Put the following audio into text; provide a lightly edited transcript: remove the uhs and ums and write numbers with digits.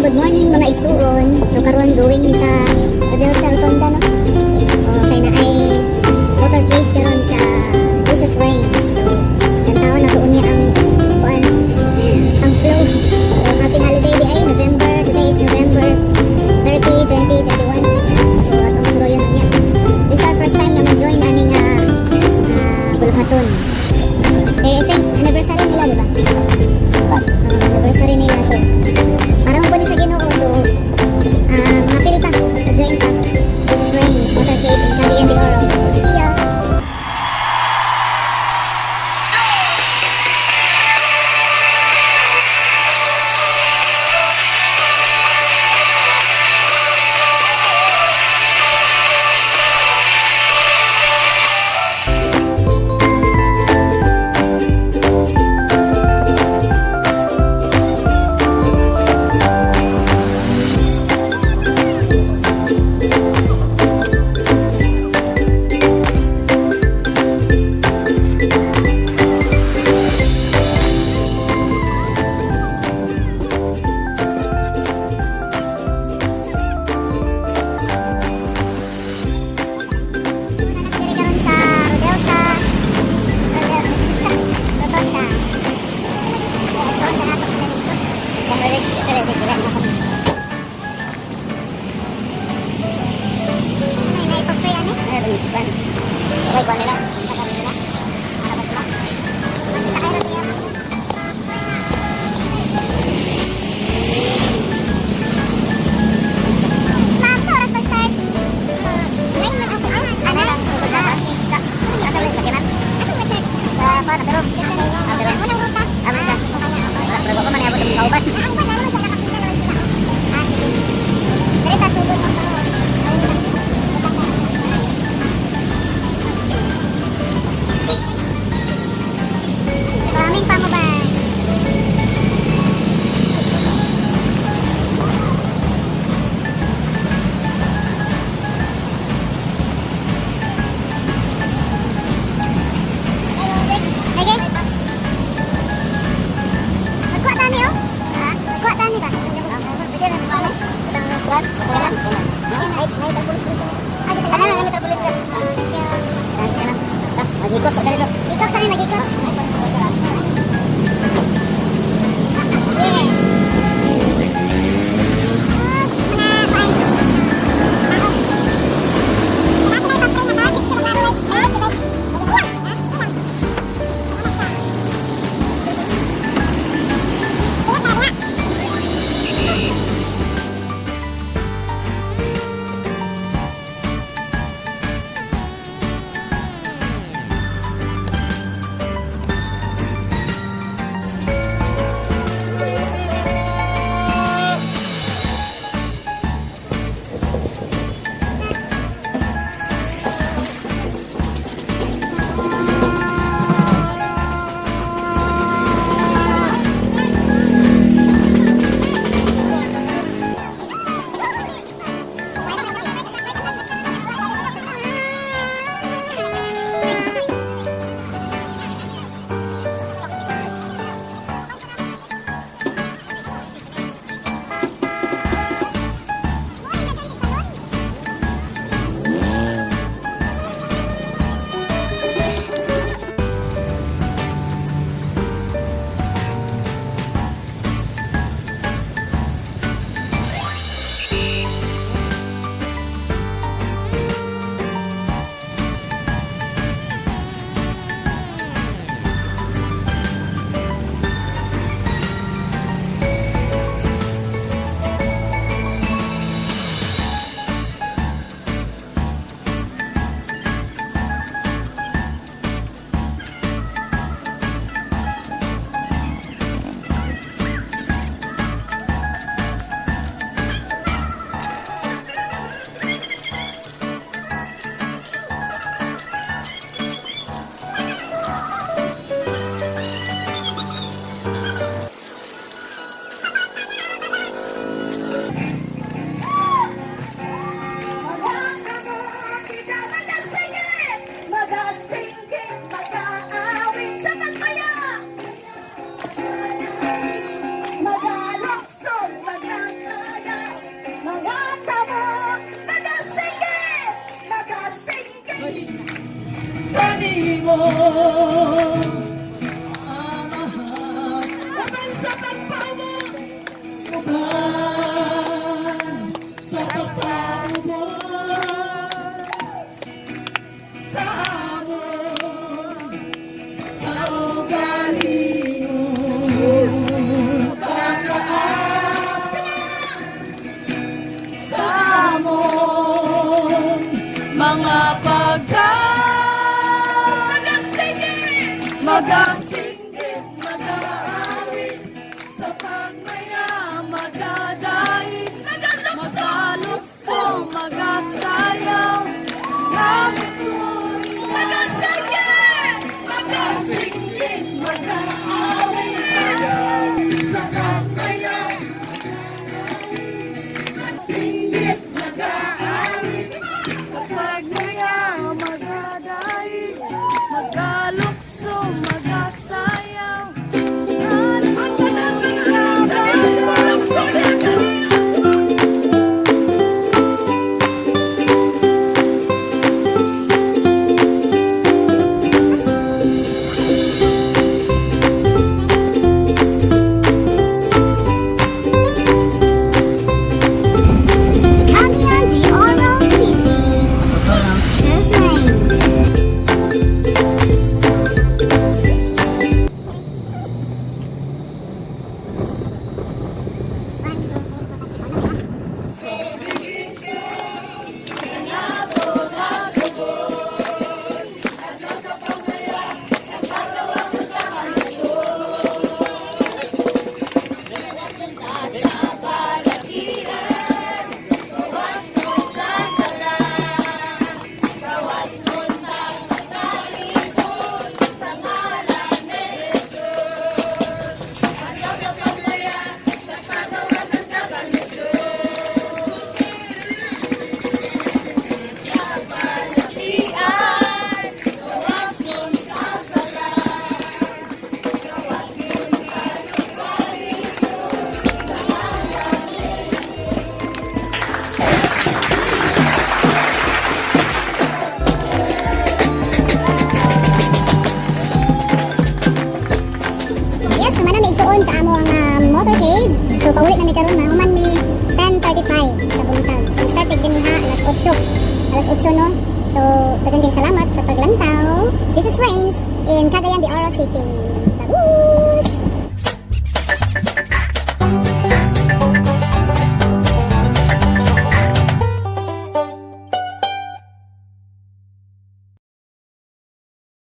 good morning mga igsuon. So karon going mi sa Rodelsa Rotonda no. Kay na ay water trade karon sa Jesus Rains. So ang tao na tuon niya ang kuan ang flow. So happy holiday day ay November. Today is November 30, 2021. So atong suroyon niya. This is our first time na ma-join ani nga Buluhaton. Eh I think anniversary nila di ba? Anniversary nila so parang po sa Ginoo so mapili ta join ta this rains water trade in Cagayan de Oro. See ya. mo. Uban sa pagpamot, uban sa pagpamot, sa amon, kaugalingon, pagkaas sa amon, mga magasinggit, mag-aawit, sa pagmaya, magdadaig, magalukso, magasayaw, magasinggit, mag-aawit, sa pagmaya, magasinggit, mag-aawit, sa pagmaya, magdadaig, magalukso, magasayaw. Cagayan de Oro City, Jesus Reigns. Yes, sumana may igsuon sa amo ang motorcade. So paulit na mi karon na human mi 10:35 sa buntag. So start din niha alas 8. Alas 8 no. So daghang salamat sa paglantaw. Jesus Reigns in Cagayan de Oro City.